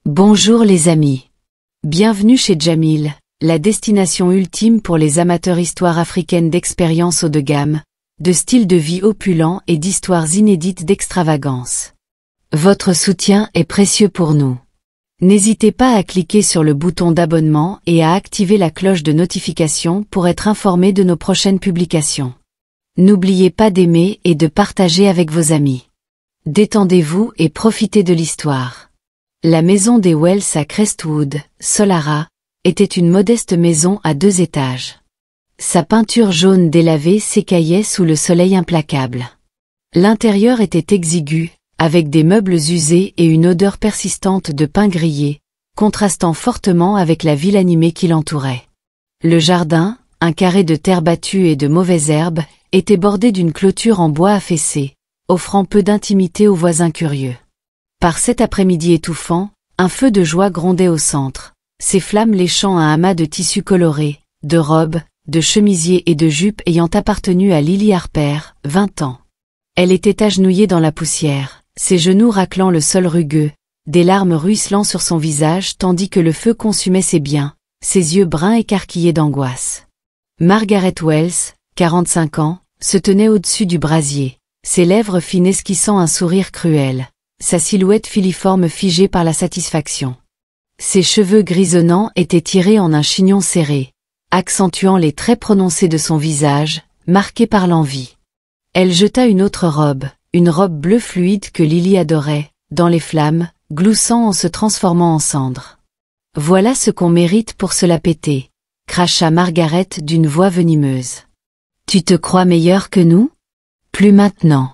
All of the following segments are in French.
Bonjour les amis. Bienvenue chez Jamil, la destination ultime pour les amateurs histoires africaines d'expériences haut de gamme, de styles de vie opulents et d'histoires inédites d'extravagance. Votre soutien est précieux pour nous. N'hésitez pas à cliquer sur le bouton d'abonnement et à activer la cloche de notification pour être informé de nos prochaines publications. N'oubliez pas d'aimer et de partager avec vos amis. Détendez-vous et profitez de l'histoire. La maison des Wells à Crestwood, Solara, était une modeste maison à 2 étages. Sa peinture jaune délavée s'écaillait sous le soleil implacable. L'intérieur était exigu, avec des meubles usés et une odeur persistante de pain grillé, contrastant fortement avec la ville animée qui l'entourait. Le jardin, un carré de terre battue et de mauvaises herbes, était bordé d'une clôture en bois affaissé, offrant peu d'intimité aux voisins curieux. Par cet après-midi étouffant, un feu de joie grondait au centre, ses flammes léchant un amas de tissus colorés, de robes, de chemisiers et de jupes ayant appartenu à Lily Harper, 20 ans. Elle était agenouillée dans la poussière, ses genoux raclant le sol rugueux, des larmes ruisselant sur son visage tandis que le feu consumait ses biens, ses yeux bruns écarquillés d'angoisse. Margaret Wells, 45 ans, se tenait au-dessus du brasier, ses lèvres fines esquissant un sourire cruel. Sa silhouette filiforme figée par la satisfaction. Ses cheveux grisonnants étaient tirés en un chignon serré, accentuant les traits prononcés de son visage, marqué par l'envie. Elle jeta une autre robe, une robe bleue fluide que Lily adorait, dans les flammes, gloussant en se transformant en cendre. « Voilà ce qu'on mérite pour se la péter », cracha Margaret d'une voix venimeuse. « Tu te crois meilleure que nous ? Plus maintenant. »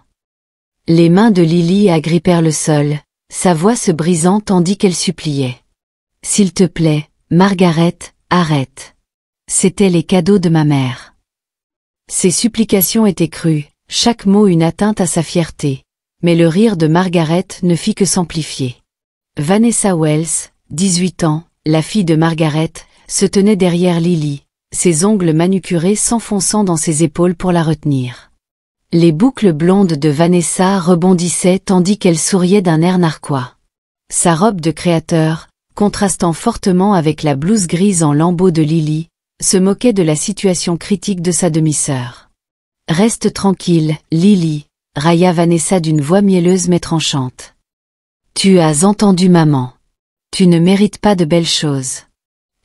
Les mains de Lily agrippèrent le sol, sa voix se brisant tandis qu'elle suppliait. « S'il te plaît, Margaret, arrête. C'étaient les cadeaux de ma mère. » Ses supplications étaient crues, chaque mot une atteinte à sa fierté, mais le rire de Margaret ne fit que s'amplifier. Vanessa Wells, 18 ans, la fille de Margaret, se tenait derrière Lily, ses ongles manucurés s'enfonçant dans ses épaules pour la retenir. Les boucles blondes de Vanessa rebondissaient tandis qu'elle souriait d'un air narquois. Sa robe de créateur, contrastant fortement avec la blouse grise en lambeaux de Lily, se moquait de la situation critique de sa demi-sœur. « Reste tranquille, Lily », railla Vanessa d'une voix mielleuse mais tranchante. « Tu as entendu maman. Tu ne mérites pas de belles choses. »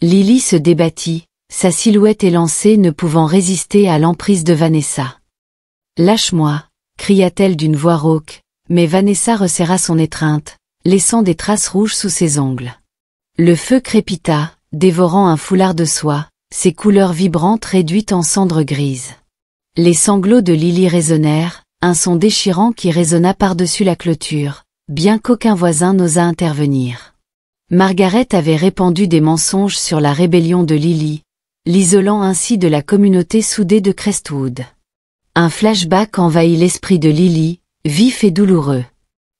Lily se débattit, sa silhouette élancée ne pouvant résister à l'emprise de Vanessa. « Lâche-moi », cria-t-elle d'une voix rauque, mais Vanessa resserra son étreinte, laissant des traces rouges sous ses ongles. Le feu crépita, dévorant un foulard de soie, ses couleurs vibrantes réduites en cendres grises. Les sanglots de Lily résonnèrent, un son déchirant qui résonna par-dessus la clôture, bien qu'aucun voisin n'osât intervenir. Margaret avait répandu des mensonges sur la rébellion de Lily, l'isolant ainsi de la communauté soudée de Crestwood. Un flashback envahit l'esprit de Lily, vif et douloureux.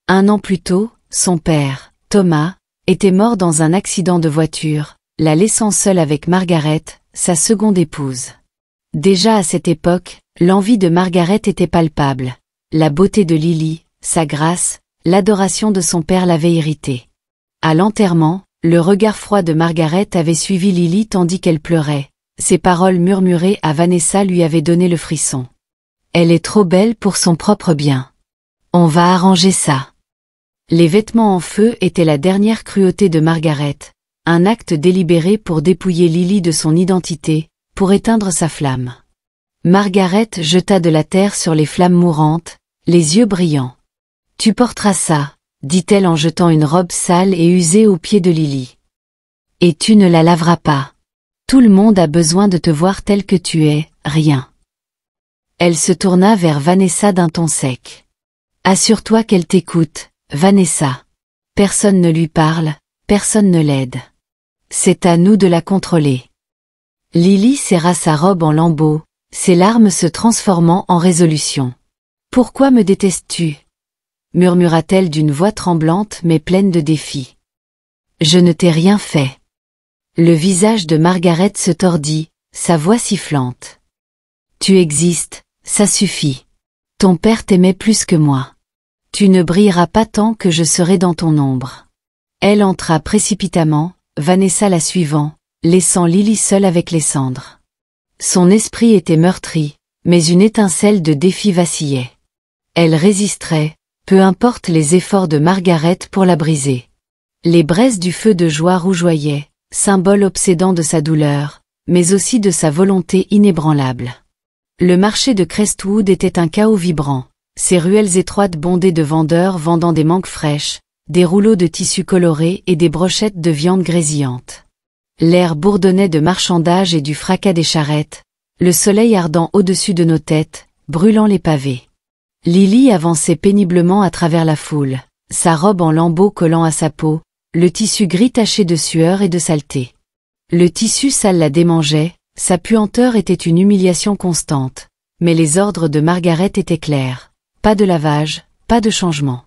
1 an plus tôt, son père, Thomas, était mort dans un accident de voiture, la laissant seule avec Margaret, sa seconde épouse. Déjà à cette époque, l'envie de Margaret était palpable. La beauté de Lily, sa grâce, l'adoration de son père l'avaient irritée. À l'enterrement, le regard froid de Margaret avait suivi Lily tandis qu'elle pleurait. Ses paroles murmurées à Vanessa lui avaient donné le frisson. Elle est trop belle pour son propre bien. On va arranger ça. Les vêtements en feu étaient la dernière cruauté de Margaret, un acte délibéré pour dépouiller Lily de son identité, pour éteindre sa flamme. Margaret jeta de la terre sur les flammes mourantes, les yeux brillants. « Tu porteras ça », dit-elle en jetant une robe sale et usée aux pieds de Lily. « Et tu ne la laveras pas. Tout le monde a besoin de te voir telle que tu es, rien. » Elle se tourna vers Vanessa d'un ton sec. « Assure-toi qu'elle t'écoute, Vanessa. Personne ne lui parle, personne ne l'aide. C'est à nous de la contrôler. » Lily serra sa robe en lambeaux, ses larmes se transformant en résolution. « Pourquoi me détestes-tu » murmura-t-elle d'une voix tremblante mais pleine de défi. « Je ne t'ai rien fait. » Le visage de Margaret se tordit, sa voix sifflante. « Tu existes. Ça suffit. Ton père t'aimait plus que moi. Tu ne brilleras pas tant que je serai dans ton ombre. Elle entra précipitamment, Vanessa la suivant, laissant Lily seule avec les cendres. Son esprit était meurtri, mais une étincelle de défi vacillait. Elle résisterait, peu importe les efforts de Margaret pour la briser. Les braises du feu de joie rougeoyaient, symbole obsédant de sa douleur, mais aussi de sa volonté inébranlable. Le marché de Crestwood était un chaos vibrant, ses ruelles étroites bondées de vendeurs vendant des mangues fraîches, des rouleaux de tissus colorés et des brochettes de viande grésillante. L'air bourdonnait de marchandages et du fracas des charrettes, le soleil ardent au-dessus de nos têtes, brûlant les pavés. Lily avançait péniblement à travers la foule, sa robe en lambeaux collant à sa peau, le tissu gris taché de sueur et de saleté. Le tissu sale la démangeait, sa puanteur était une humiliation constante, mais les ordres de Margaret étaient clairs. Pas de lavage, pas de changement.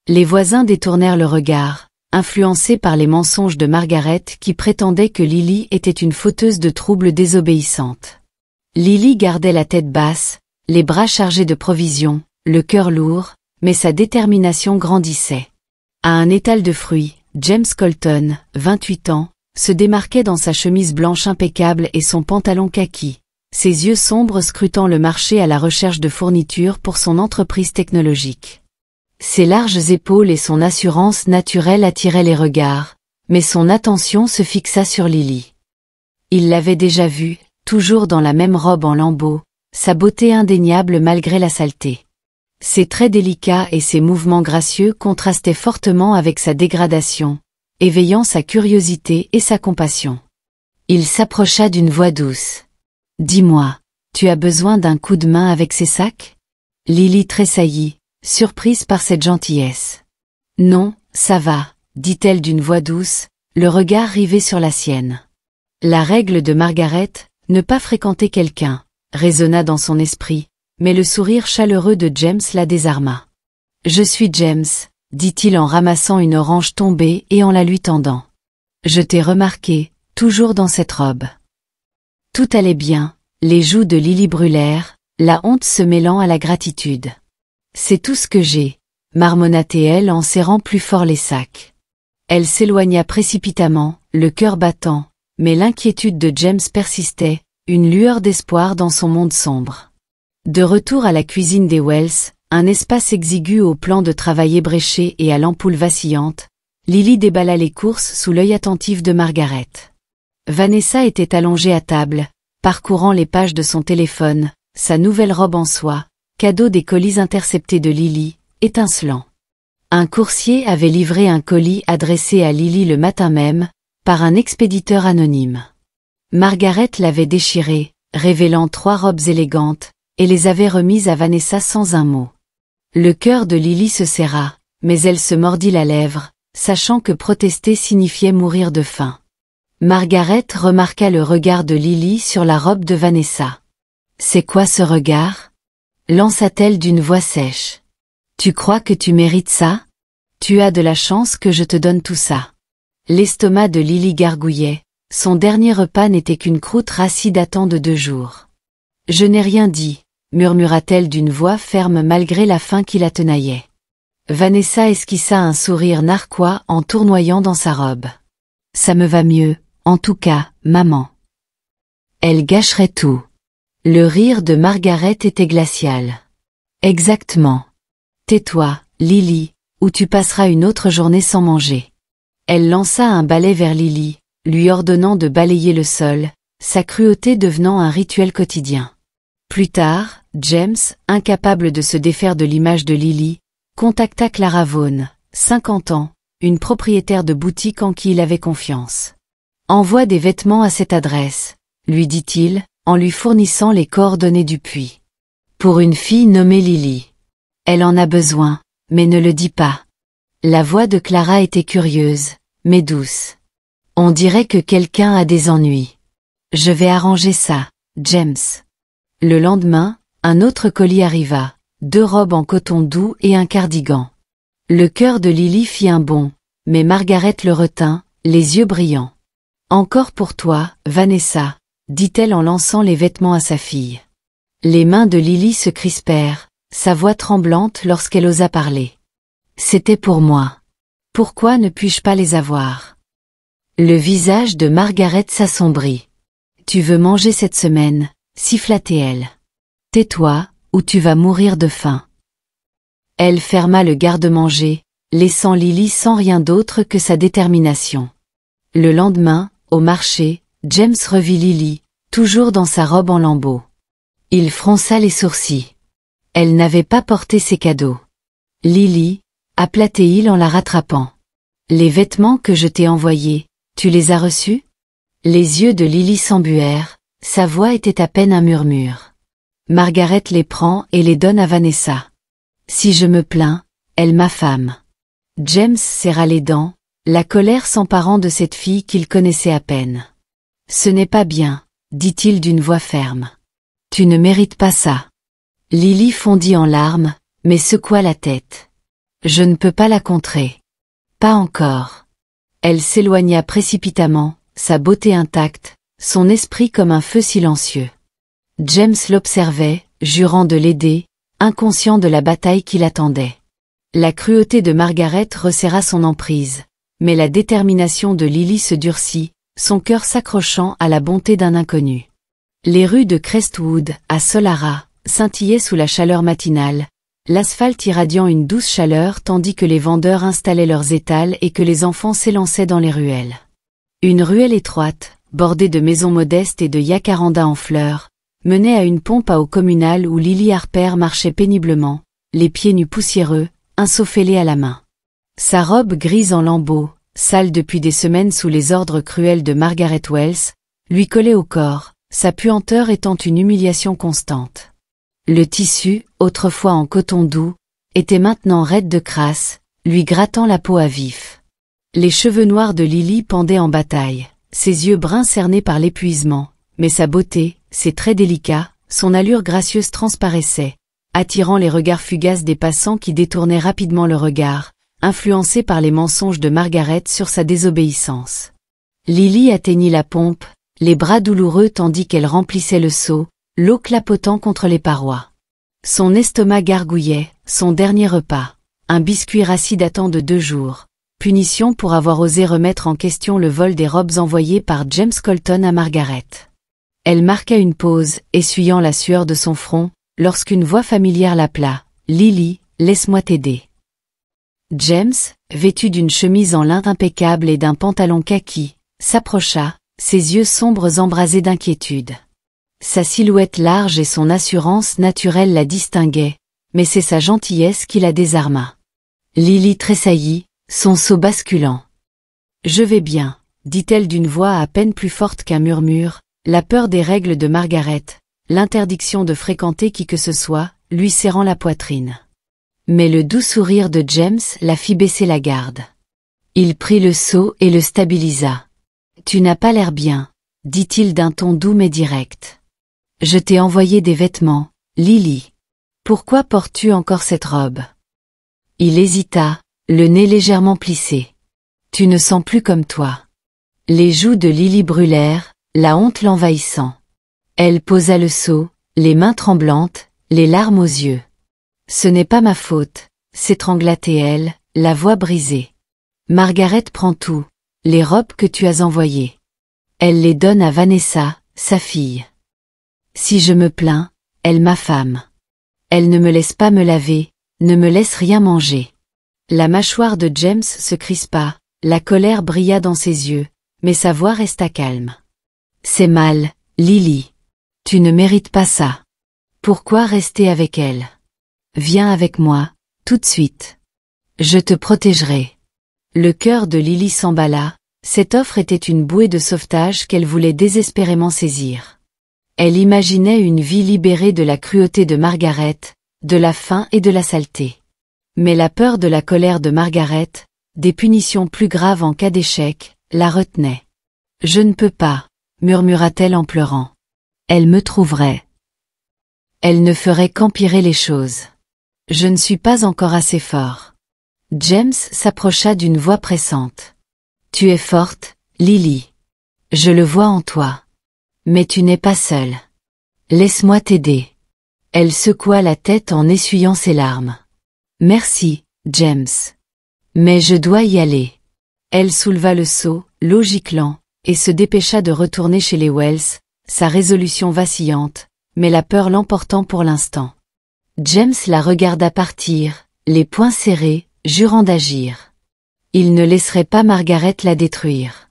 Les voisins détournèrent le regard, influencés par les mensonges de Margaret qui prétendait que Lily était une fauteuse de troubles désobéissante. Lily gardait la tête basse, les bras chargés de provisions, le cœur lourd, mais sa détermination grandissait. À un étal de fruits, James Colton, 28 ans, se démarquait dans sa chemise blanche impeccable et son pantalon kaki, ses yeux sombres scrutant le marché à la recherche de fournitures pour son entreprise technologique. Ses larges épaules et son assurance naturelle attiraient les regards, mais son attention se fixa sur Lily. Il l'avait déjà vue, toujours dans la même robe en lambeaux, sa beauté indéniable malgré la saleté. Ses traits délicats et ses mouvements gracieux contrastaient fortement avec sa dégradation, éveillant sa curiosité et sa compassion. Il s'approcha d'une voix douce. « Dis-moi, tu as besoin d'un coup de main avec ces sacs ?» Lily tressaillit, surprise par cette gentillesse. « Non, ça va, » dit-elle d'une voix douce, le regard rivé sur la sienne. La règle de Margaret, ne pas fréquenter quelqu'un, résonna dans son esprit, mais le sourire chaleureux de James la désarma. « Je suis James, » dit-il en ramassant une orange tombée et en la lui tendant. « Je t'ai remarqué, toujours dans cette robe. » Tout allait bien, les joues de Lily brûlèrent, la honte se mêlant à la gratitude. « C'est tout ce que j'ai, » marmonna-t-elle en serrant plus fort les sacs. Elle s'éloigna précipitamment, le cœur battant, mais l'inquiétude de James persistait, une lueur d'espoir dans son monde sombre. De retour à la cuisine des Wells, un espace exigu au plan de travail ébréché et à l'ampoule vacillante, Lily déballa les courses sous l'œil attentif de Margaret. Vanessa était allongée à table, parcourant les pages de son téléphone, sa nouvelle robe en soie, cadeau des colis interceptés de Lily, étincelant. Un coursier avait livré un colis adressé à Lily le matin même, par un expéditeur anonyme. Margaret l'avait déchiré, révélant 3 robes élégantes, et les avait remises à Vanessa sans un mot. Le cœur de Lily se serra, mais elle se mordit la lèvre, sachant que protester signifiait mourir de faim. Margaret remarqua le regard de Lily sur la robe de Vanessa. « C'est quoi ce regard ?» lança-t-elle d'une voix sèche. « Tu crois que tu mérites ça ? Tu as de la chance que je te donne tout ça. » L'estomac de Lily gargouillait, son dernier repas n'était qu'une croûte rassie datant de 2 jours. « Je n'ai rien dit, » murmura-t-elle d'une voix ferme malgré la faim qui la tenaillait. Vanessa esquissa un sourire narquois en tournoyant dans sa robe. « Ça me va mieux, en tout cas, maman. » Elle gâcherait tout. Le rire de Margaret était glacial. « Exactement. Tais-toi, Lily, ou tu passeras une autre journée sans manger. » Elle lança un balai vers Lily, lui ordonnant de balayer le sol, sa cruauté devenant un rituel quotidien. Plus tard, James, incapable de se défaire de l'image de Lily, contacta Clara Vaughan, 50 ans, une propriétaire de boutique en qui il avait confiance. « Envoie des vêtements à cette adresse, » lui dit-il, en lui fournissant les coordonnées du puits. « Pour une fille nommée Lily. Elle en a besoin, mais ne le dis pas. » La voix de Clara était curieuse, mais douce. « On dirait que quelqu'un a des ennuis. Je vais arranger ça, James. » Le lendemain, un autre colis arriva, 2 robes en coton doux et un cardigan. Le cœur de Lily fit un bond, mais Margaret le retint, les yeux brillants. « Encore pour toi, Vanessa, » dit-elle en lançant les vêtements à sa fille. Les mains de Lily se crispèrent, sa voix tremblante lorsqu'elle osa parler. « C'était pour moi. Pourquoi ne puis-je pas les avoir? Le visage de Margaret s'assombrit. Tu veux manger cette semaine, siffla-t-elle. Tais-toi, ou tu vas mourir de faim. Elle ferma le garde-manger, laissant Lily sans rien d'autre que sa détermination. Le lendemain, au marché, James revit Lily, toujours dans sa robe en lambeaux. Il fronça les sourcils. Elle n'avait pas porté ses cadeaux. Lily, appela-t-il en la rattrapant. Les vêtements que je t'ai envoyés, tu les as reçus? Les yeux de Lily s'embuèrent, sa voix était à peine un murmure. Margaret les prend et les donne à Vanessa. Si je me plains, elle m'affame. James serra les dents, la colère s'emparant de cette fille qu'il connaissait à peine. Ce n'est pas bien, dit-il d'une voix ferme. Tu ne mérites pas ça. Lily fondit en larmes, mais secoua la tête. Je ne peux pas la contrer. Pas encore. Elle s'éloigna précipitamment, sa beauté intacte, son esprit comme un feu silencieux. James l'observait, jurant de l'aider, inconscient de la bataille qui l'attendait. La cruauté de Margaret resserra son emprise, mais la détermination de Lily se durcit, son cœur s'accrochant à la bonté d'un inconnu. Les rues de Crestwood, à Solara, scintillaient sous la chaleur matinale, l'asphalte irradiant une douce chaleur tandis que les vendeurs installaient leurs étals et que les enfants s'élançaient dans les ruelles. Une ruelle étroite, bordée de maisons modestes et de jacarandas en fleurs, menait à une pompe à eau communale où Lily Harper marchait péniblement, les pieds nus poussiéreux, un seau fêlé à la main. Sa robe grise en lambeaux, sale depuis des semaines sous les ordres cruels de Margaret Wells, lui collait au corps, sa puanteur étant une humiliation constante. Le tissu, autrefois en coton doux, était maintenant raide de crasse, lui grattant la peau à vif. Les cheveux noirs de Lily pendaient en bataille, ses yeux bruns cernés par l'épuisement, mais sa beauté, ses traits délicats, son allure gracieuse transparaissaient, attirant les regards fugaces des passants qui détournaient rapidement le regard, influencés par les mensonges de Margaret sur sa désobéissance. Lily atteignit la pompe, les bras douloureux tandis qu'elle remplissait le seau, l'eau clapotant contre les parois. Son estomac gargouillait, son dernier repas, un biscuit rassis datant de 2 jours, punition pour avoir osé remettre en question le vol des robes envoyées par James Colton à Margaret. Elle marqua une pause, essuyant la sueur de son front, lorsqu'une voix familière l'appela. « Lily, laisse-moi t'aider. » James, vêtu d'une chemise en lin impeccable et d'un pantalon kaki, s'approcha, ses yeux sombres embrasés d'inquiétude. Sa silhouette large et son assurance naturelle la distinguaient, mais c'est sa gentillesse qui la désarma. Lily tressaillit, son seau basculant. « Je vais bien, » dit-elle d'une voix à peine plus forte qu'un murmure, la peur des règles de Margaret, l'interdiction de fréquenter qui que ce soit, lui serrant la poitrine. Mais le doux sourire de James la fit baisser la garde. Il prit le seau et le stabilisa. « Tu n'as pas l'air bien, » dit-il d'un ton doux mais direct. « Je t'ai envoyé des vêtements, Lily. Pourquoi portes-tu encore cette robe? » Il hésita, le nez légèrement plissé. « Tu ne sens plus comme toi. » Les joues de Lily brûlèrent, la honte l'envahissant. Elle posa le seau, les mains tremblantes, les larmes aux yeux. « Ce n'est pas ma faute, » s'étrangla-t-elle, la voix brisée. « Margaret prend tout, les robes que tu as envoyées. Elle les donne à Vanessa, sa fille. Si je me plains, elle m'affame. Elle ne me laisse pas me laver, ne me laisse rien manger. » La mâchoire de James se crispa, la colère brilla dans ses yeux, mais sa voix resta calme. « C'est mal, Lily. Tu ne mérites pas ça. Pourquoi rester avec elle? Viens avec moi, tout de suite. Je te protégerai. » Le cœur de Lily s'emballa, cette offre était une bouée de sauvetage qu'elle voulait désespérément saisir. Elle imaginait une vie libérée de la cruauté de Margaret, de la faim et de la saleté. Mais la peur de la colère de Margaret, des punitions plus graves en cas d'échec, la retenait. « Je ne peux pas, » murmura-t-elle en pleurant. « Elle me trouverait. Elle ne ferait qu'empirer les choses. Je ne suis pas encore assez fort. » James s'approcha d'une voix pressante. « Tu es forte, Lily. Je le vois en toi. Mais tu n'es pas seule. Laisse-moi t'aider. » Elle secoua la tête en essuyant ses larmes. « Merci, James. Mais je dois y aller. Elle souleva le seau, l'eau giclant, et se dépêcha de retourner chez les Wells, sa résolution vacillante, mais la peur l'emportant pour l'instant. James la regarda partir, les poings serrés, jurant d'agir. Il ne laisserait pas Margaret la détruire.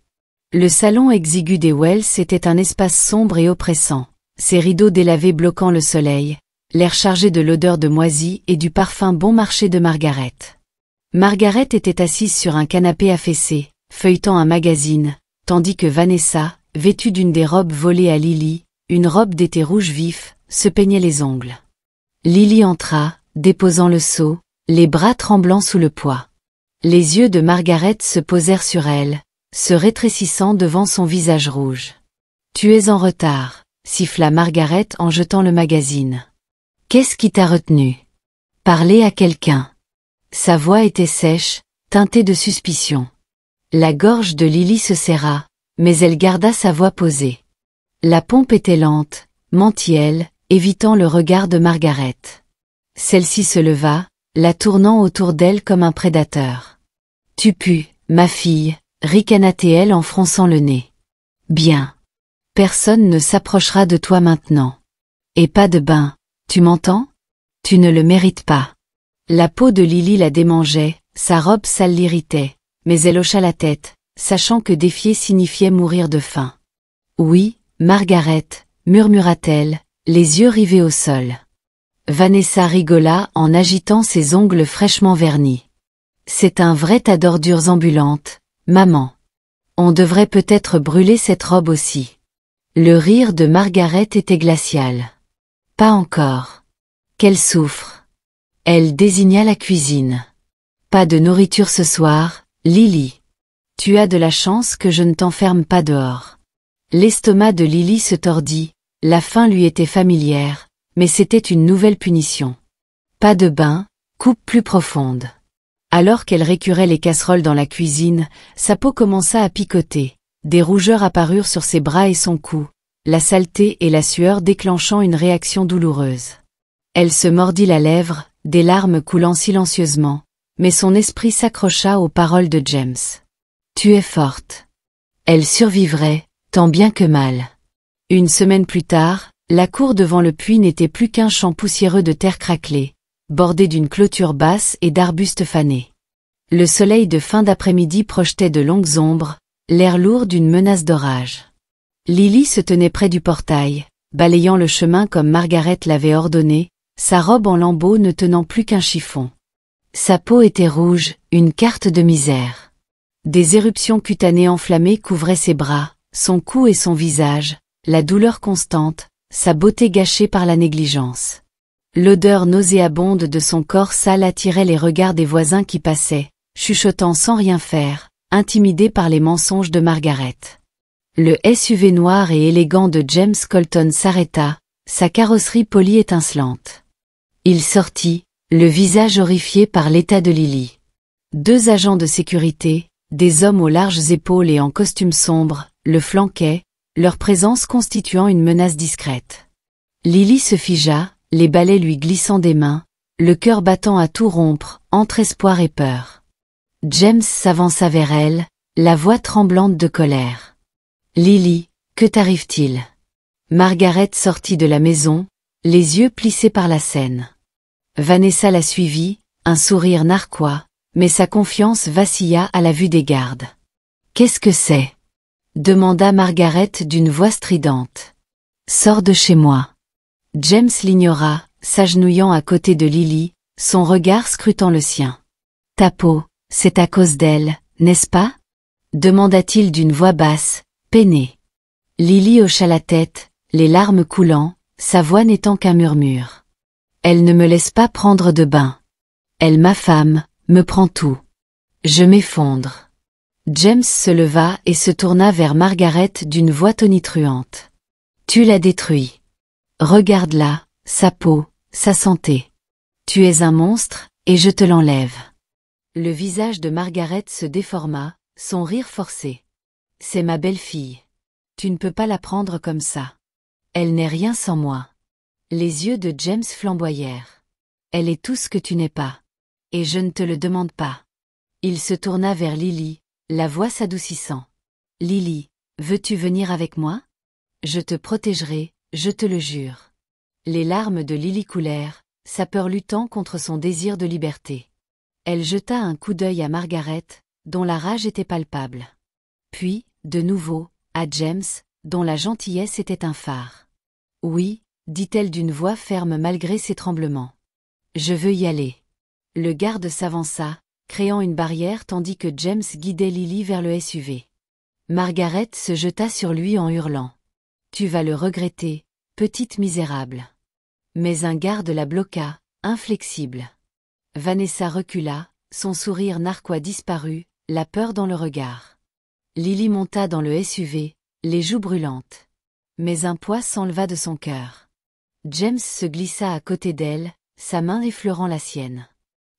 Le salon exigu des Wells était un espace sombre et oppressant, ses rideaux délavés bloquant le soleil, l'air chargé de l'odeur de moisi et du parfum bon marché de Margaret. Margaret était assise sur un canapé affaissé, feuilletant un magazine, tandis que Vanessa, vêtue d'une des robes volées à Lily, une robe d'été rouge vif, se peignait les ongles. Lily entra, déposant le seau, les bras tremblants sous le poids. Les yeux de Margaret se posèrent sur elle, se rétrécissant devant son visage rouge. « Tu es en retard », siffla Margaret en jetant le magazine. « Qu'est-ce qui t'a retenu ? Parler à quelqu'un. » Sa voix était sèche, teintée de suspicion. La gorge de Lily se serra, mais elle garda sa voix posée. La pompe était lente, mentit-elle, évitant le regard de Margaret. Celle-ci se leva, la tournant autour d'elle comme un prédateur. « Tu pues, ma fille », ricana-t-elle en fronçant le nez. « Bien. Personne ne s'approchera de toi maintenant. Et pas de bain, tu m'entends ? Tu ne le mérites pas. » La peau de Lily la démangeait, sa robe sale l'irritait, mais elle hocha la tête, sachant que défier signifiait mourir de faim. « Oui, Margaret », murmura-t-elle, les yeux rivés au sol. Vanessa rigola en agitant ses ongles fraîchement vernis. « C'est un vrai tas d'ordures ambulantes, maman. On devrait peut-être brûler cette robe aussi. » Le rire de Margaret était glacial. « Pas encore. Qu'elle souffre. » Elle désigna la cuisine. « Pas de nourriture ce soir, Lily. Tu as de la chance que je ne t'enferme pas dehors. » L'estomac de Lily se tordit, la faim lui était familière, mais c'était une nouvelle punition. Pas de bain, coupe plus profonde. Alors qu'elle récurait les casseroles dans la cuisine, sa peau commença à picoter, des rougeurs apparurent sur ses bras et son cou, la saleté et la sueur déclenchant une réaction douloureuse. Elle se mordit la lèvre, des larmes coulant silencieusement, mais son esprit s'accrocha aux paroles de James. « Tu es forte. » Elle survivrait, tant bien que mal. Une semaine plus tard, la cour devant le puits n'était plus qu'un champ poussiéreux de terre craquelée, bordé d'une clôture basse et d'arbustes fanés. Le soleil de fin d'après-midi projetait de longues ombres, l'air lourd d'une menace d'orage. Lily se tenait près du portail, balayant le chemin comme Margaret l'avait ordonné, sa robe en lambeaux ne tenant plus qu'un chiffon. Sa peau était rouge, une carte de misère. Des éruptions cutanées enflammées couvraient ses bras, son cou et son visage, la douleur constante, sa beauté gâchée par la négligence. L'odeur nauséabonde de son corps sale attirait les regards des voisins qui passaient, chuchotant sans rien faire, intimidés par les mensonges de Margaret. Le SUV noir et élégant de James Colton s'arrêta, sa carrosserie polie étincelante. Il sortit, le visage horrifié par l'état de Lily. 2 agents de sécurité, des hommes aux larges épaules et en costume sombre, le flanquaient, leur présence constituant une menace discrète. Lily se figea, les balais lui glissant des mains, le cœur battant à tout rompre, entre espoir et peur. James s'avança vers elle, la voix tremblante de colère. « Lily, que t'arrive-t-il » Margaret sortit de la maison, les yeux plissés par la scène. Vanessa la suivit, un sourire narquois, mais sa confiance vacilla à la vue des gardes. « Qu'est-ce que c'est » demanda Margaret d'une voix stridente. « Sors de chez moi. » James l'ignora, s'agenouillant à côté de Lily, son regard scrutant le sien. « Ta peau, c'est à cause d'elle, n'est-ce pas » demanda-t-il d'une voix basse, peinée. Lily hocha la tête, les larmes coulant, sa voix n'étant qu'un murmure. « Elle ne me laisse pas prendre de bain. Elle m'affame, me prend tout. Je m'effondre. » James se leva et se tourna vers Margaret d'une voix tonitruante. « Tu l'as détruit. Regarde-la, sa peau, sa santé. Tu es un monstre, et je te l'enlève. » Le visage de Margaret se déforma, son rire forcé. « C'est ma belle-fille. Tu ne peux pas la prendre comme ça. Elle n'est rien sans moi. » Les yeux de James flamboyèrent. « Elle est tout ce que tu n'es pas. Et je ne te le demande pas. » Il se tourna vers Lily, la voix s'adoucissant. Lily, veux-tu venir avec moi? Je te protégerai, je te le jure. Les larmes de Lily coulèrent, sa peur luttant contre son désir de liberté. Elle jeta un coup d'œil à Margaret, dont la rage était palpable. Puis, de nouveau, à James, dont la gentillesse était un phare. Oui, dit-elle d'une voix ferme malgré ses tremblements. Je veux y aller. Le garde s'avança, créant une barrière tandis que James guidait Lily vers le SUV. Margaret se jeta sur lui en hurlant. Tu vas le regretter, petite misérable. Mais un garde la bloqua, inflexible. Vanessa recula, son sourire narquois disparut, la peur dans le regard. Lily monta dans le SUV, les joues brûlantes. Mais un poids s'enleva de son cœur. James se glissa à côté d'elle, sa main effleurant la sienne.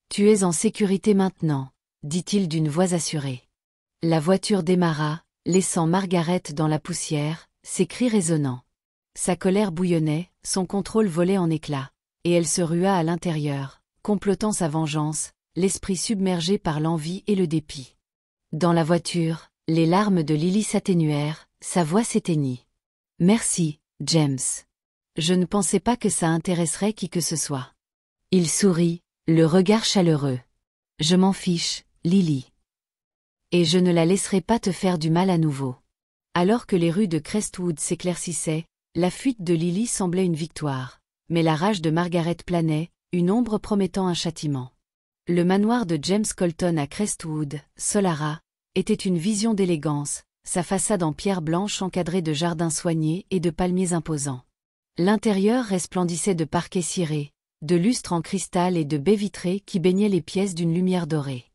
Tu es en sécurité maintenant, dit-il d'une voix assurée. La voiture démarra, laissant Margaret dans la poussière, ses cris résonnants. Sa colère bouillonnait, son contrôle volait en éclats, et elle se rua à l'intérieur, complotant sa vengeance, l'esprit submergé par l'envie et le dépit. Dans la voiture, les larmes de Lily s'atténuèrent, sa voix s'éteignit. Merci, James. Je ne pensais pas que ça intéresserait qui que ce soit. Il sourit, le regard chaleureux. Je m'en fiche, Lily. Et je ne la laisserai pas te faire du mal à nouveau. Alors que les rues de Crestwood s'éclaircissaient, la fuite de Lily semblait une victoire, mais la rage de Margaret planait, une ombre promettant un châtiment. Le manoir de James Colton à Crestwood, Solara, était une vision d'élégance, sa façade en pierre blanche encadrée de jardins soignés et de palmiers imposants. L'intérieur resplendissait de parquets cirés, de lustres en cristal et de baies vitrées qui baignaient les pièces d'une lumière dorée.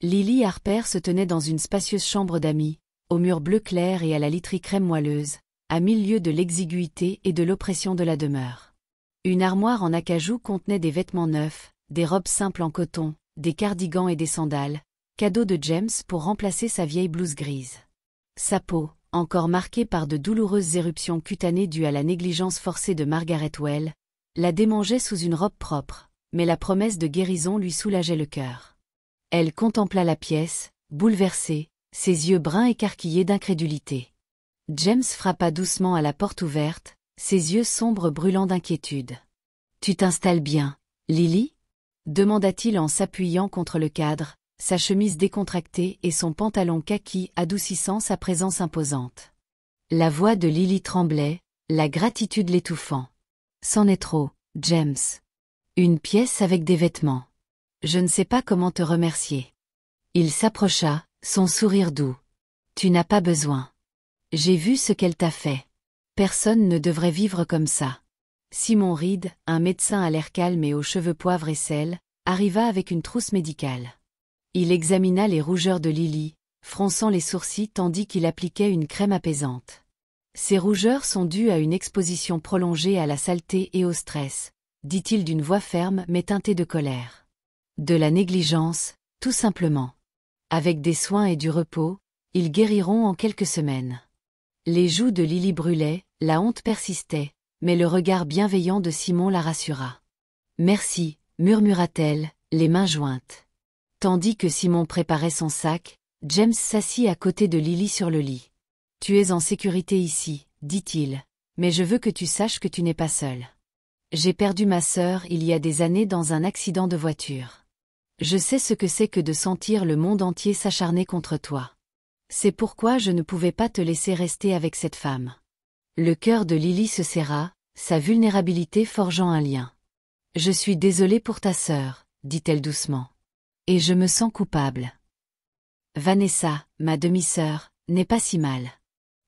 Lily Harper se tenait dans une spacieuse chambre d'amis, aux murs bleu clair et à la literie crème moelleuse, à 1000 lieues de l'exiguïté et de l'oppression de la demeure. Une armoire en acajou contenait des vêtements neufs, des robes simples en coton, des cardigans et des sandales, cadeaux de James pour remplacer sa vieille blouse grise. Sa peau, encore marquée par de douloureuses éruptions cutanées dues à la négligence forcée de Margaret Well, la démangeait sous une robe propre, mais la promesse de guérison lui soulageait le cœur. Elle contempla la pièce, bouleversée, ses yeux bruns écarquillés d'incrédulité. James frappa doucement à la porte ouverte, ses yeux sombres brûlant d'inquiétude. « Tu t'installes bien, Lily ?» demanda-t-il en s'appuyant contre le cadre, sa chemise décontractée et son pantalon kaki adoucissant sa présence imposante. La voix de Lily tremblait, la gratitude l'étouffant. « C'en est trop, James. Une pièce avec des vêtements. Je ne sais pas comment te remercier. » Il s'approcha, son sourire doux. « Tu n'as pas besoin. J'ai vu ce qu'elle t'a fait. Personne ne devrait vivre comme ça. » Simon Reed, un médecin à l'air calme et aux cheveux poivre et sel, arriva avec une trousse médicale. Il examina les rougeurs de Lily, fronçant les sourcils tandis qu'il appliquait une crème apaisante. Ces rougeurs sont dues à une exposition prolongée à la saleté et au stress, dit-il d'une voix ferme mais teintée de colère. De la négligence, tout simplement. Avec des soins et du repos, ils guériront en quelques semaines. Les joues de Lily brûlaient, la honte persistait, mais le regard bienveillant de Simon la rassura. « Merci, murmura-t-elle, les mains jointes. » Tandis que Simon préparait son sac, James s'assit à côté de Lily sur le lit. « Tu es en sécurité ici, dit-il, mais je veux que tu saches que tu n'es pas seule. J'ai perdu ma sœur il y a des années dans un accident de voiture. Je sais ce que c'est que de sentir le monde entier s'acharner contre toi. C'est pourquoi je ne pouvais pas te laisser rester avec cette femme. » Le cœur de Lily se serra, sa vulnérabilité forgeant un lien. « Je suis désolée pour ta sœur, dit-elle doucement. Et je me sens coupable. Vanessa, ma demi-sœur, n'est pas si mal.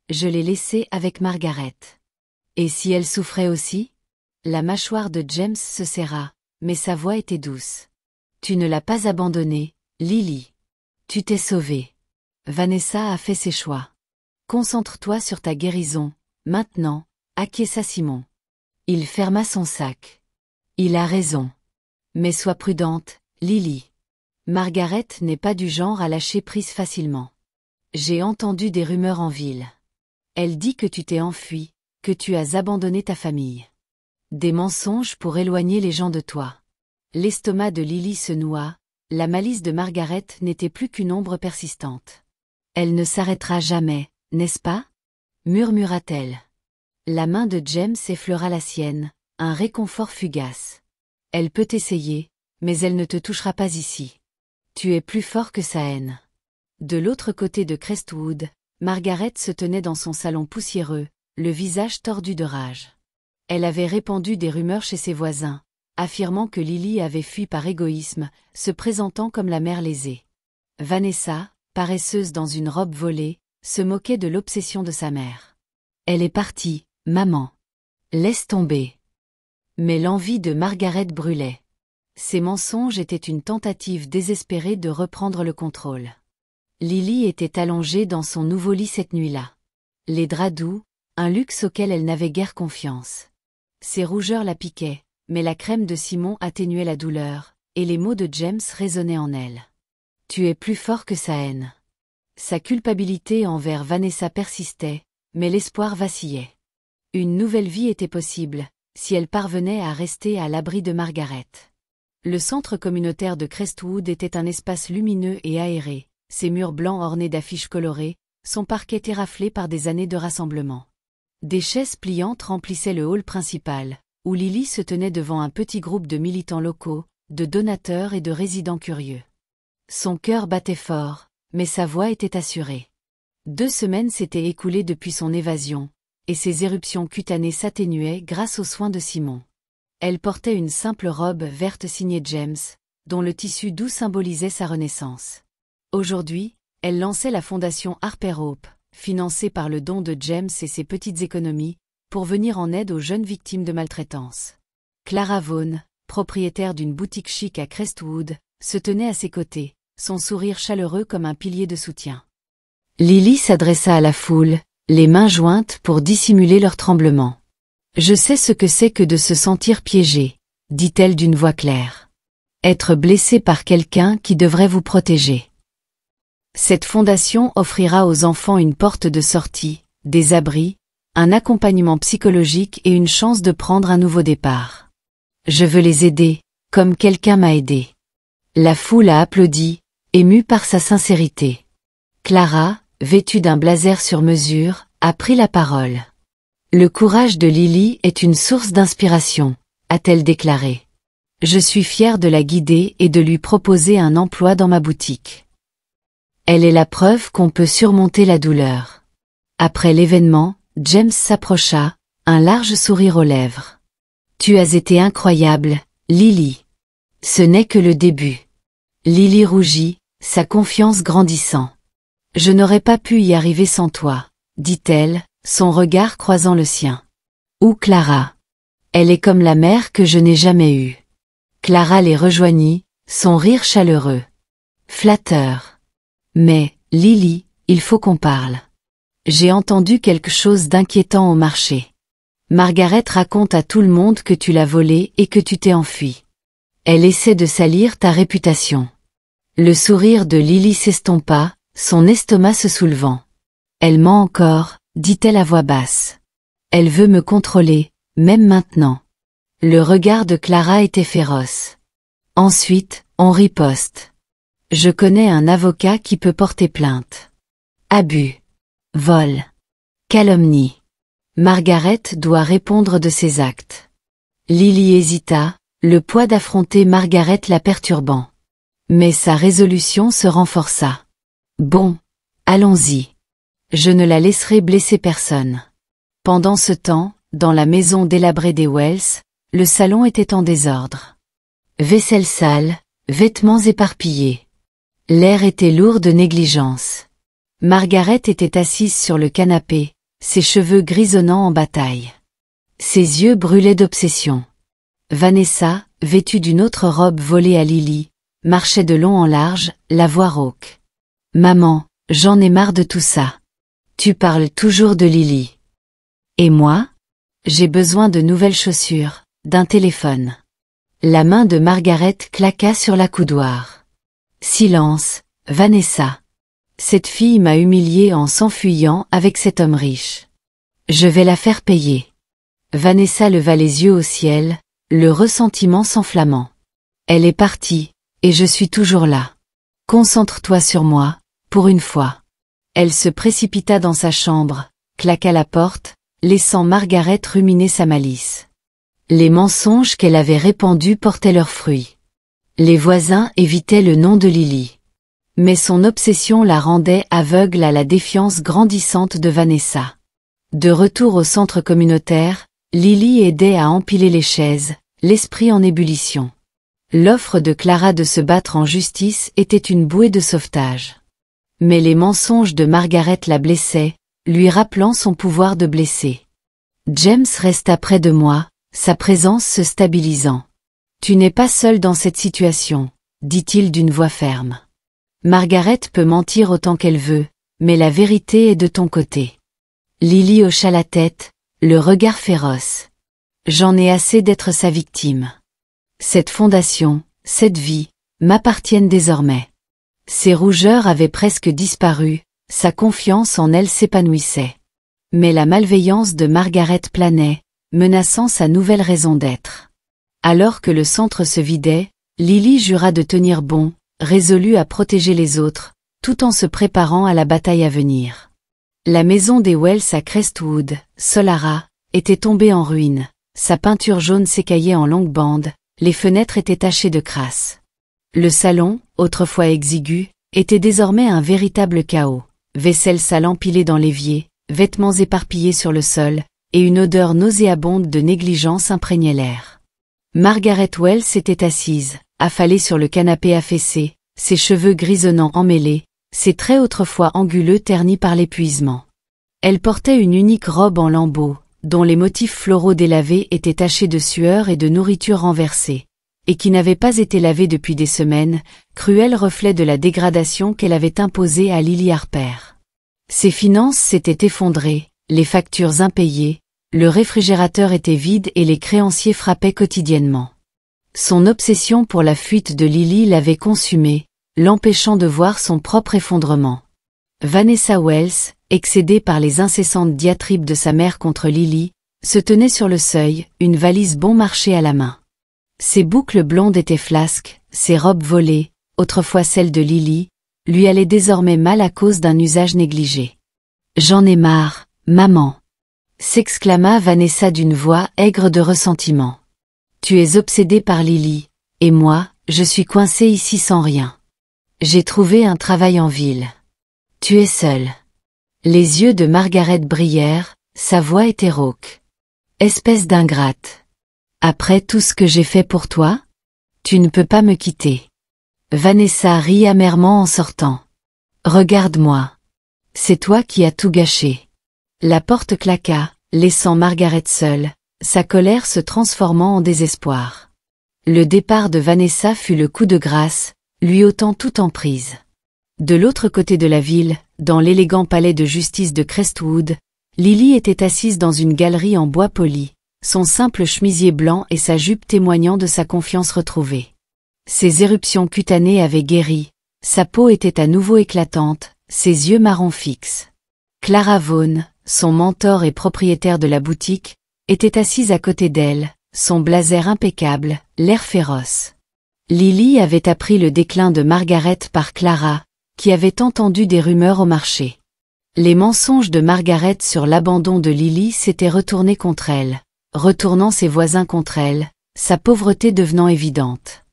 Je l'ai laissée avec Margaret. Et si elle souffrait aussi ? » La mâchoire de James se serra, mais sa voix était douce. « Tu ne l'as pas abandonnée, Lily. Tu t'es sauvée. Vanessa a fait ses choix. Concentre-toi sur ta guérison, maintenant, » acquiesça Simon. Il ferma son sac. « Il a raison. Mais sois prudente, Lily. Margaret n'est pas du genre à lâcher prise facilement. J'ai entendu des rumeurs en ville. Elle dit que tu t'es enfui, que tu as abandonné ta famille. Des mensonges pour éloigner les gens de toi. » L'estomac de Lily se noua, La malice de Margaret n'était plus qu'une ombre persistante. Elle ne s'arrêtera jamais, n'est-ce pas? Murmura-t-elle. La main de James effleura la sienne, un réconfort fugace. Elle peut essayer, mais elle ne te touchera pas ici. Tu es plus fort que sa haine. De l'autre côté de Crestwood, Margaret se tenait dans son salon poussiéreux, le visage tordu de rage. Elle avait répandu des rumeurs chez ses voisins, affirmant que Lily avait fui par égoïsme, se présentant comme la mère lésée. Vanessa, paresseuse dans une robe volée, se moquait de l'obsession de sa mère. Elle est partie, maman. Laisse tomber. Mais l'envie de Margaret brûlait. Ces mensonges étaient une tentative désespérée de reprendre le contrôle. Lily était allongée dans son nouveau lit cette nuit-là. Les draps doux, un luxe auquel elle n'avait guère confiance. Ses rougeurs la piquaient, mais la crème de Simon atténuait la douleur, et les mots de James résonnaient en elle. Tu es plus fort que sa haine. Sa culpabilité envers Vanessa persistait, mais l'espoir vacillait. Une nouvelle vie était possible, si elle parvenait à rester à l'abri de Margaret. Le centre communautaire de Crestwood était un espace lumineux et aéré, ses murs blancs ornés d'affiches colorées, son parquet terraflé par des années de rassemblement. Des chaises pliantes remplissaient le hall principal, où Lily se tenait devant un petit groupe de militants locaux, de donateurs et de résidents curieux. Son cœur battait fort, mais sa voix était assurée. 2 semaines s'étaient écoulées depuis son évasion, et ses éruptions cutanées s'atténuaient grâce aux soins de Simon. Elle portait une simple robe verte signée James, dont le tissu doux symbolisait sa renaissance. Aujourd'hui, elle lançait la fondation Harper Hope, financée par le don de James et ses petites économies, pour venir en aide aux jeunes victimes de maltraitance. Clara Vaughan, propriétaire d'une boutique chic à Crestwood, se tenait à ses côtés, son sourire chaleureux comme un pilier de soutien. Lily s'adressa à la foule, les mains jointes pour dissimuler leur tremblement. « Je sais ce que c'est que de se sentir piégée, » dit-elle d'une voix claire. « Être blessée par quelqu'un qui devrait vous protéger. Cette fondation offrira aux enfants une porte de sortie, des abris, un accompagnement psychologique et une chance de prendre un nouveau départ. Je veux les aider, comme quelqu'un m'a aidé. » La foule a applaudi, émue par sa sincérité. Clara, vêtue d'un blazer sur mesure, a pris la parole. « Le courage de Lily est une source d'inspiration, » a-t-elle déclaré. « Je suis fière de la guider et de lui proposer un emploi dans ma boutique. Elle est la preuve qu'on peut surmonter la douleur. » Après l'événement, James s'approcha, un large sourire aux lèvres. « Tu as été incroyable, Lily. Ce n'est que le début. » Lily rougit, sa confiance grandissant. « Je n'aurais pas pu y arriver sans toi, » dit-elle, son regard croisant le sien. « Où Clara? Elle est comme la mère que je n'ai jamais eue. » Clara les rejoignit, son rire chaleureux. Flatteur. « Mais, Lily, il faut qu'on parle. J'ai entendu quelque chose d'inquiétant au marché. Margaret raconte à tout le monde que tu l'as volée et que tu t'es enfuie. Elle essaie de salir ta réputation. » Le sourire de Lily s'estompa, son estomac se soulevant. « Elle ment encore, » dit-elle à voix basse. « Elle veut me contrôler, même maintenant. » Le regard de Clara était féroce. Ensuite, on riposte. « Je connais un avocat qui peut porter plainte. Abus. Vol. Calomnie. Margaret doit répondre de ses actes. » Lily hésita, le poids d'affronter Margaret la perturbant. Mais sa résolution se renforça. « Bon, allons-y. Je ne la laisserai blesser personne. » Pendant ce temps, dans la maison délabrée des Wells, le salon était en désordre. Vaisselle sale, vêtements éparpillés. L'air était lourd de négligence. Margaret était assise sur le canapé, ses cheveux grisonnants en bataille. Ses yeux brûlaient d'obsession. Vanessa, vêtue d'une autre robe volée à Lily, marchait de long en large, la voix rauque. « Maman, j'en ai marre de tout ça. Tu parles toujours de Lily. Et moi? J'ai besoin de nouvelles chaussures, d'un téléphone. » La main de Margaret claqua sur l'accoudoir. « Silence, Vanessa. Cette fille m'a humiliée en s'enfuyant avec cet homme riche. Je vais la faire payer. » Vanessa leva les yeux au ciel, le ressentiment s'enflammant. « Elle est partie, Et je suis toujours là. Concentre-toi sur moi, pour une fois. Elle se précipita dans sa chambre, claqua la porte, laissant Margaret ruminer sa malice. Les mensonges qu'elle avait répandus portaient leurs fruits. Les voisins évitaient le nom de Lily. Mais son obsession la rendait aveugle à la défiance grandissante de Vanessa. De retour au centre communautaire, Lily aidait à empiler les chaises, l'esprit en ébullition. L'offre de Clara de se battre en justice était une bouée de sauvetage. Mais les mensonges de Margaret la blessaient, lui rappelant son pouvoir de blesser. James resta près de moi, sa présence se stabilisant. « Tu n'es pas seul dans cette situation », dit-il d'une voix ferme. Margaret peut mentir autant qu'elle veut, mais la vérité est de ton côté. Lily hocha la tête, le regard féroce. J'en ai assez d'être sa victime. Cette fondation, cette vie, m'appartiennent désormais. Ses rougeurs avaient presque disparu, sa confiance en elle s'épanouissait. Mais la malveillance de Margaret planait, menaçant sa nouvelle raison d'être. Alors que le centre se vidait, Lily jura de tenir bon, résolue à protéger les autres, tout en se préparant à la bataille à venir. La maison des Wells à Crestwood, Solara, était tombée en ruine, sa peinture jaune s'écaillait en longues bandes, les fenêtres étaient tachées de crasse. Le salon, autrefois exigu, était désormais un véritable chaos, vaisselle sale empilée dans l'évier, vêtements éparpillés sur le sol, et une odeur nauséabonde de négligence imprégnait l'air. Margaret Wells était assise, affalée sur le canapé affaissé, ses cheveux grisonnants emmêlés, ses traits autrefois anguleux ternis par l'épuisement. Elle portait une unique robe en lambeaux, dont les motifs floraux délavés étaient tachés de sueur et de nourriture renversée, et qui n'avait pas été lavée depuis des semaines, cruel reflet de la dégradation qu'elle avait imposée à Lily Harper. Ses finances s'étaient effondrées, les factures impayées, le réfrigérateur était vide et les créanciers frappaient quotidiennement. Son obsession pour la fuite de Lily l'avait consumée, l'empêchant de voir son propre effondrement. Vanessa Wells, excédée par les incessantes diatribes de sa mère contre Lily, se tenait sur le seuil, une valise bon marché à la main. Ses boucles blondes étaient flasques, ses robes volées, autrefois celles de Lily, lui allaient désormais mal à cause d'un usage négligé. « J'en ai marre, maman !» s'exclama Vanessa d'une voix aigre de ressentiment. « Tu es obsédée par Lily, et moi, je suis coincée ici sans rien. J'ai trouvé un travail en ville. Tu es seule. » Les yeux de Margaret brillèrent, sa voix était rauque. « Espèce d'ingrate. Après tout ce que j'ai fait pour toi? Tu ne peux pas me quitter. » Vanessa rit amèrement en sortant. « Regarde-moi. C'est toi qui as tout gâché. » La porte claqua, laissant Margaret seule, sa colère se transformant en désespoir. Le départ de Vanessa fut le coup de grâce, lui ôtant toute emprise. De l'autre côté de la ville, dans l'élégant palais de justice de Crestwood, Lily était assise dans une galerie en bois poli, son simple chemisier blanc et sa jupe témoignant de sa confiance retrouvée. Ses éruptions cutanées avaient guéri, sa peau était à nouveau éclatante, ses yeux marrons fixes. Clara Vaughan, son mentor et propriétaire de la boutique, était assise à côté d'elle, son blazer impeccable, l'air féroce. Lily avait appris le déclin de Margaret par Clara, qui avait entendu des rumeurs au marché. Les mensonges de Margaret sur l'abandon de Lily s'étaient retournés contre elle, retournant ses voisins contre elle, sa pauvreté devenant évidente.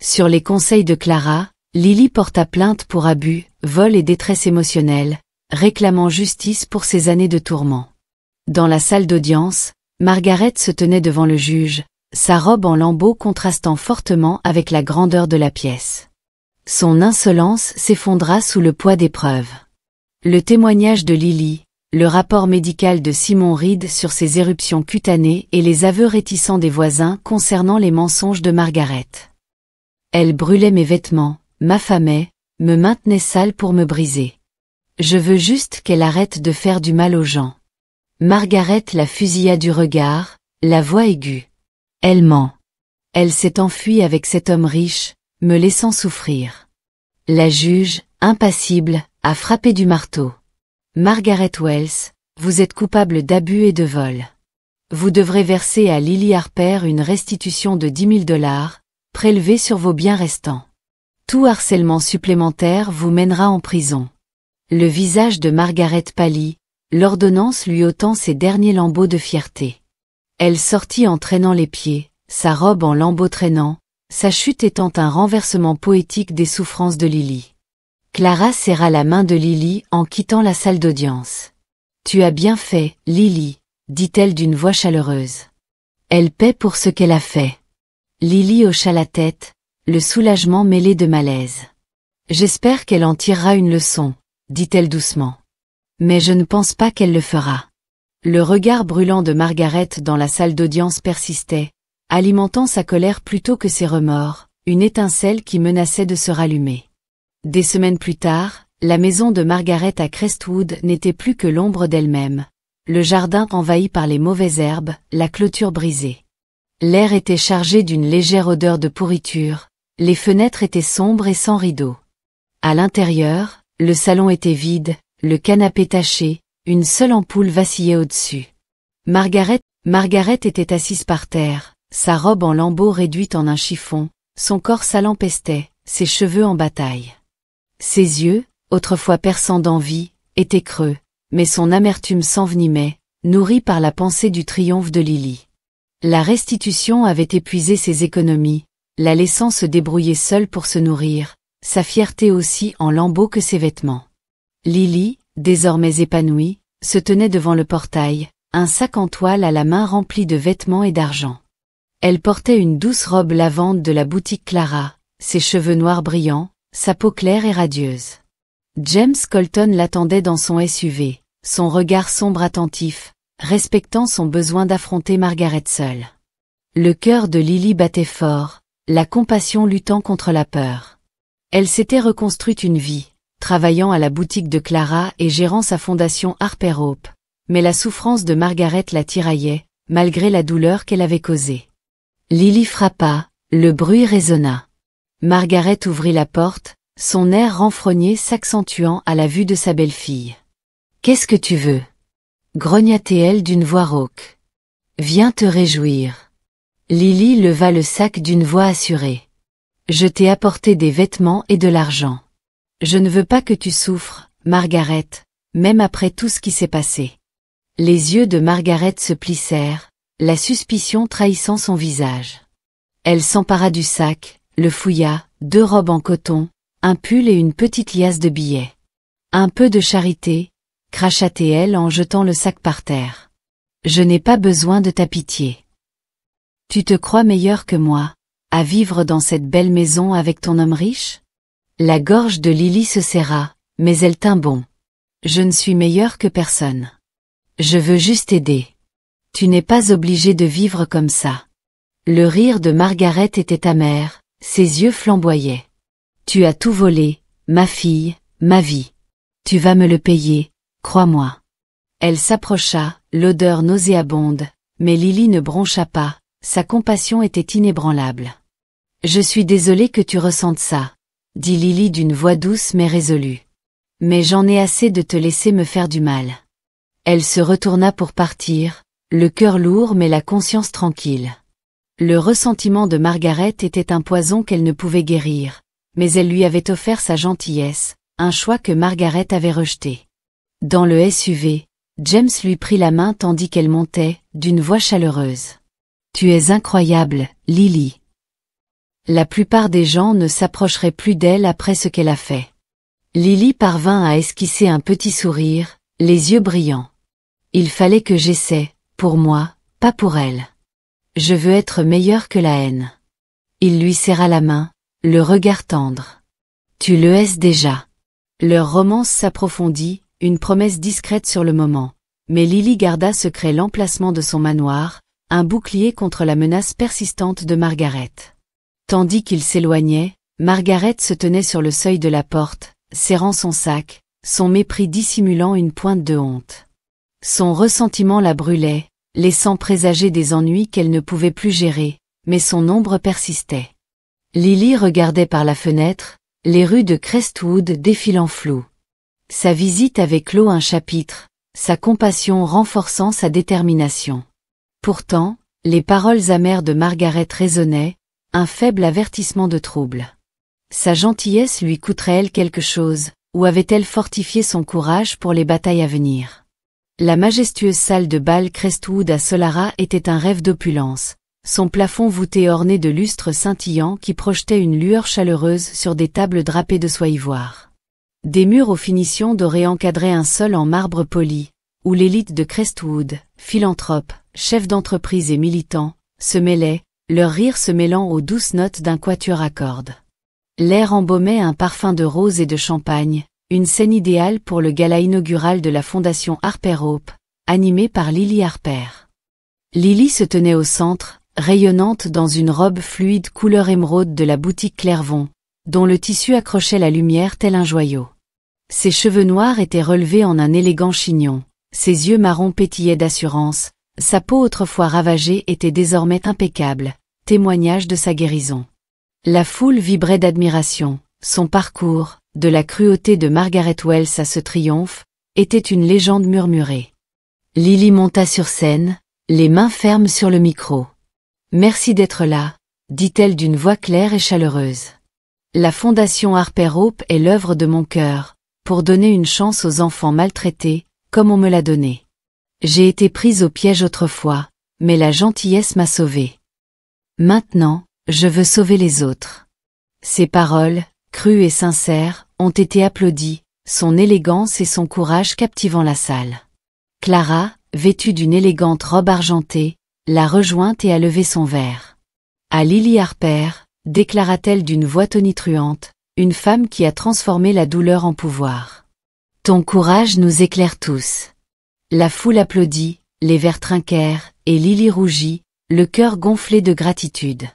Sur les conseils de Clara, Lily porta plainte pour abus, vol et détresse émotionnelle, réclamant justice pour ses années de tourments. Dans la salle d'audience, Margaret se tenait devant le juge, sa robe en lambeaux contrastant fortement avec la grandeur de la pièce. Son insolence s'effondra sous le poids des preuves. Le témoignage de Lily, le rapport médical de Simon Reed sur ses éruptions cutanées et les aveux réticents des voisins concernant les mensonges de Margaret. Elle brûlait mes vêtements, m'affamait, me maintenait sale pour me briser. Je veux juste qu'elle arrête de faire du mal aux gens. Margaret la fusilla du regard, la voix aiguë. Elle ment. Elle s'est enfuie avec cet homme riche, me laissant souffrir. La juge, impassible, a frappé du marteau. Margaret Wells, vous êtes coupable d'abus et de vol. Vous devrez verser à Lily Harper une restitution de $10 000, prélevée sur vos biens restants. Tout harcèlement supplémentaire vous mènera en prison. Le visage de Margaret pâlit, l'ordonnance lui ôtant ses derniers lambeaux de fierté. Elle sortit en traînant les pieds, sa robe en lambeaux traînants, sa chute étant un renversement poétique des souffrances de Lily. Clara serra la main de Lily en quittant la salle d'audience. « Tu as bien fait, Lily, » dit-elle d'une voix chaleureuse. Elle paie pour ce qu'elle a fait. Lily hocha la tête, le soulagement mêlé de malaise. « J'espère qu'elle en tirera une leçon, » dit-elle doucement. « Mais je ne pense pas qu'elle le fera. » Le regard brûlant de Margaret dans la salle d'audience persistait, alimentant sa colère plutôt que ses remords, une étincelle qui menaçait de se rallumer. Des semaines plus tard, la maison de Margaret à Crestwood n'était plus que l'ombre d'elle-même, le jardin envahi par les mauvaises herbes, la clôture brisée. L'air était chargé d'une légère odeur de pourriture, les fenêtres étaient sombres et sans rideaux. À l'intérieur, le salon était vide, le canapé taché, une seule ampoule vacillait au-dessus. Margaret était assise par terre, sa robe en lambeaux réduite en un chiffon, son corps s'empestait, ses cheveux en bataille. Ses yeux, autrefois perçants d'envie, étaient creux, mais son amertume s'envenimait, nourrie par la pensée du triomphe de Lily. La restitution avait épuisé ses économies, la laissant se débrouiller seule pour se nourrir, sa fierté aussi en lambeaux que ses vêtements. Lily, désormais épanouie, se tenait devant le portail, un sac en toile à la main rempli de vêtements et d'argent. Elle portait une douce robe lavande de la boutique Clara, ses cheveux noirs brillants, sa peau claire et radieuse. James Colton l'attendait dans son SUV, son regard sombre attentif, respectant son besoin d'affronter Margaret seule. Le cœur de Lily battait fort, la compassion luttant contre la peur. Elle s'était reconstruite une vie, travaillant à la boutique de Clara et gérant sa fondation Harper Hope, mais la souffrance de Margaret la tiraillait, malgré la douleur qu'elle avait causée. Lily frappa, le bruit résonna. Margaret ouvrit la porte, son air renfrogné s'accentuant à la vue de sa belle-fille. « Qu'est-ce que tu veux » grogna-t-elle d'une voix rauque. « Viens te réjouir. » Lily leva le sac d'une voix assurée. « Je t'ai apporté des vêtements et de l'argent. Je ne veux pas que tu souffres, Margaret, même après tout ce qui s'est passé. » Les yeux de Margaret se plissèrent, la suspicion trahissant son visage. Elle s'empara du sac, le fouilla, 2 robes en coton, un pull et une petite liasse de billets. « Un peu de charité » cracha-t-elle en jetant le sac par terre. « Je n'ai pas besoin de ta pitié. Tu te crois meilleur que moi, à vivre dans cette belle maison avec ton homme riche ?» La gorge de Lily se serra, mais elle tint bon. « Je ne suis meilleure que personne. Je veux juste aider. Tu n'es pas obligé de vivre comme ça. » Le rire de Margaret était amer, ses yeux flamboyaient. « Tu as tout volé, ma fille, ma vie. Tu vas me le payer, crois-moi. » Elle s'approcha, l'odeur nauséabonde, mais Lily ne broncha pas, sa compassion était inébranlable. « Je suis désolée que tu ressentes ça, » dit Lily d'une voix douce mais résolue. « Mais j'en ai assez de te laisser me faire du mal. » Elle se retourna pour partir, le cœur lourd mais la conscience tranquille. Le ressentiment de Margaret était un poison qu'elle ne pouvait guérir, mais elle lui avait offert sa gentillesse, un choix que Margaret avait rejeté. Dans le SUV, James lui prit la main tandis qu'elle montait, d'une voix chaleureuse. « Tu es incroyable, Lily. » La plupart des gens ne s'approcheraient plus d'elle après ce qu'elle a fait. Lily parvint à esquisser un petit sourire, les yeux brillants. « Il fallait que j'essaie, pour moi, pas pour elle. Je veux être meilleure que la haine. » Il lui serra la main, le regard tendre. « Tu le es déjà. » Leur romance s'approfondit, une promesse discrète sur le moment, mais Lily garda secret l'emplacement de son manoir, un bouclier contre la menace persistante de Margaret. Tandis qu'il s'éloignait, Margaret se tenait sur le seuil de la porte, serrant son sac, son mépris dissimulant une pointe de honte. Son ressentiment la brûlait, laissant présager des ennuis qu'elle ne pouvait plus gérer, mais son ombre persistait. Lily regardait par la fenêtre, les rues de Crestwood défilant floues. Sa visite avait clos un chapitre, sa compassion renforçant sa détermination. Pourtant, les paroles amères de Margaret résonnaient, un faible avertissement de trouble. Sa gentillesse lui coûterait-elle quelque chose, ou avait-elle fortifié son courage pour les batailles à venir? La majestueuse salle de bal Crestwood à Solara était un rêve d'opulence, son plafond voûté orné de lustres scintillants qui projetaient une lueur chaleureuse sur des tables drapées de soie ivoire. Des murs aux finitions dorées encadraient un sol en marbre poli, où l'élite de Crestwood, philanthropes, chefs d'entreprise et militants, se mêlaient, leurs rires se mêlant aux douces notes d'un quatuor à cordes. L'air embaumait un parfum de rose et de champagne, une scène idéale pour le gala inaugural de la fondation Harper Hope, animé par Lily Harper. Lily se tenait au centre, rayonnante dans une robe fluide couleur émeraude de la boutique Clairvont, dont le tissu accrochait la lumière tel un joyau. Ses cheveux noirs étaient relevés en un élégant chignon, ses yeux marrons pétillaient d'assurance, sa peau autrefois ravagée était désormais impeccable, témoignage de sa guérison. La foule vibrait d'admiration, son parcours, de la cruauté de Margaret Wells à ce triomphe, était une légende murmurée. Lily monta sur scène, les mains fermes sur le micro. « Merci d'être là », dit-elle d'une voix claire et chaleureuse. La fondation Harper Hope est l'œuvre de mon cœur, pour donner une chance aux enfants maltraités, comme on me l'a donné. J'ai été prise au piège autrefois, mais la gentillesse m'a sauvée. Maintenant, je veux sauver les autres. Ces paroles, crues et sincères, ont été applaudies, son élégance et son courage captivant la salle. Clara, vêtue d'une élégante robe argentée, l'a rejointe et a levé son verre. À Lily Harper, déclara-t-elle d'une voix tonitruante, une femme qui a transformé la douleur en pouvoir. Ton courage nous éclaire tous. La foule applaudit, les verres trinquèrent, et Lily rougit, le cœur gonflé de gratitude.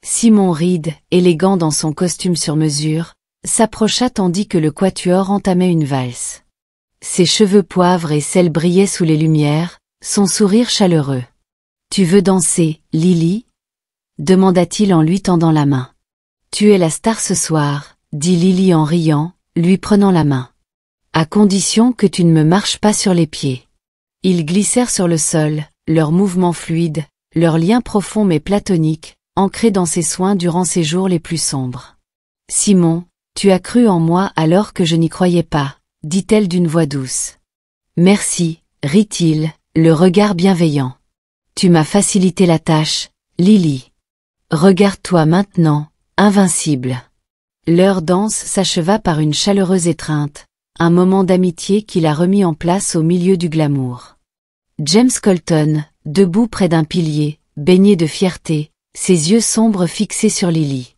Simon Reed, élégant dans son costume sur mesure, s'approcha tandis que le quatuor entamait une valse. Ses cheveux poivre et sel brillaient sous les lumières, son sourire chaleureux. « Tu veux danser, Lily ?» demanda-t-il en lui tendant la main. « Tu es la star ce soir, » dit Lily en riant, lui prenant la main. « À condition que tu ne me marches pas sur les pieds. » Ils glissèrent sur le sol, leurs mouvements fluides, leur lien profond mais platonique, ancré dans ses soins durant ses jours les plus sombres. « Simon, tu as cru en moi alors que je n'y croyais pas, » dit-elle d'une voix douce. « Merci, » rit-il, le regard bienveillant. « Tu m'as facilité la tâche, Lily. Regarde-toi maintenant, invincible. » Leur danse s'acheva par une chaleureuse étreinte, un moment d'amitié qui l'a remis en place au milieu du glamour. James Colton, debout près d'un pilier, baigné de fierté, ses yeux sombres fixés sur Lily.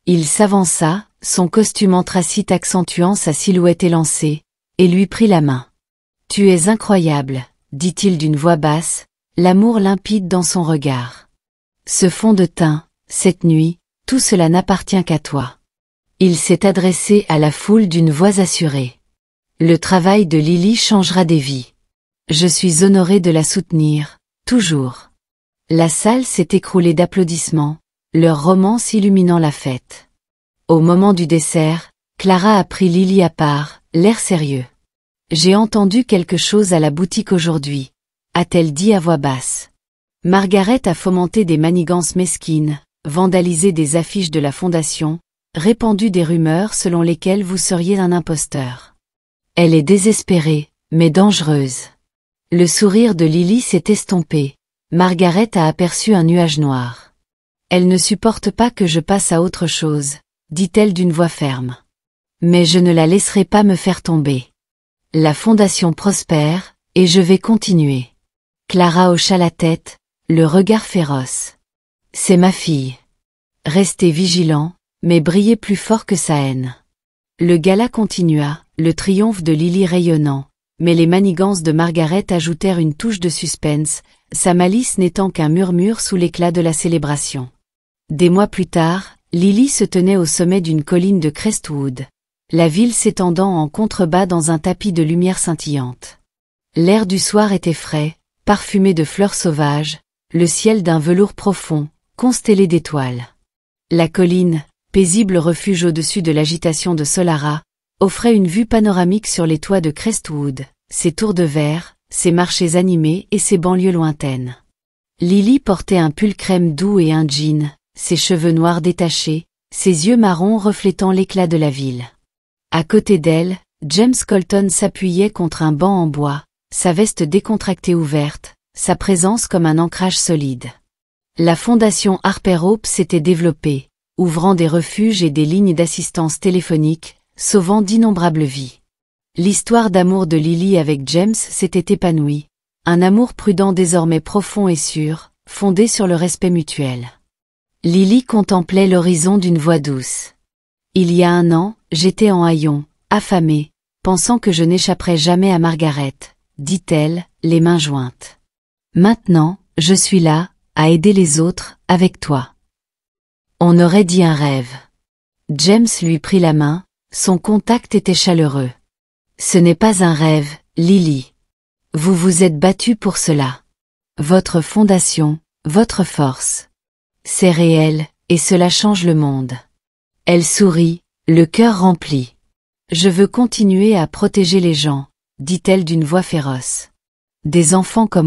Il s'avança, son costume anthracite accentuant sa silhouette élancée, et lui prit la main. « Tu es incroyable, » dit-il d'une voix basse, l'amour limpide dans son regard. « Ce fond de teint, cette nuit, tout cela n'appartient qu'à toi. » Il s'est adressé à la foule d'une voix assurée. « Le travail de Lily changera des vies. Je suis honoré de la soutenir, toujours. » La salle s'est écroulée d'applaudissements, leur romance illuminant la fête. Au moment du dessert, Clara a pris Lily à part, l'air sérieux. « J'ai entendu quelque chose à la boutique aujourd'hui, » a-t-elle dit à voix basse. « Margaret a fomenté des manigances mesquines, vandalisé des affiches de la fondation, répandu des rumeurs selon lesquelles vous seriez un imposteur. Elle est désespérée, mais dangereuse. » Le sourire de Lily s'est estompé. Margaret a aperçu un nuage noir. « Elle ne supporte pas que je passe à autre chose, » dit-elle d'une voix ferme. « Mais je ne la laisserai pas me faire tomber. La fondation prospère, et je vais continuer. » Clara hocha la tête, le regard féroce. « C'est ma fille. Restez vigilant, mais brillez plus fort que sa haine. » Le gala continua, le triomphe de Lily rayonnant, mais les manigances de Margaret ajoutèrent une touche de suspense, sa malice n'étant qu'un murmure sous l'éclat de la célébration. Des mois plus tard, Lily se tenait au sommet d'une colline de Crestwood, la ville s'étendant en contrebas dans un tapis de lumière scintillante. L'air du soir était frais, parfumé de fleurs sauvages, le ciel d'un velours profond, constellé d'étoiles. La colline, paisible refuge au-dessus de l'agitation de Solara, offrait une vue panoramique sur les toits de Crestwood, ses tours de verre, ses marchés animés et ses banlieues lointaines. Lily portait un pull crème doux et un jean, ses cheveux noirs détachés, ses yeux marrons reflétant l'éclat de la ville. À côté d'elle, James Colton s'appuyait contre un banc en bois, sa veste décontractée ouverte, sa présence comme un ancrage solide. La fondation Harper Hope s'était développée, ouvrant des refuges et des lignes d'assistance téléphonique, sauvant d'innombrables vies. L'histoire d'amour de Lily avec James s'était épanouie, un amour prudent désormais profond et sûr, fondé sur le respect mutuel. Lily contemplait l'horizon d'une voix douce. Il y a 1 an, j'étais en haillons, affamée, pensant que je n'échapperais jamais à Margaret, dit-elle, les mains jointes. Maintenant, je suis là, à aider les autres, avec toi. On aurait dit un rêve. James lui prit la main, son contact était chaleureux. Ce n'est pas un rêve, Lily. Vous vous êtes battue pour cela. Votre fondation, votre force. C'est réel, et cela change le monde. Elle sourit, le cœur rempli. Je veux continuer à protéger les gens, dit-elle d'une voix féroce. Des enfants comme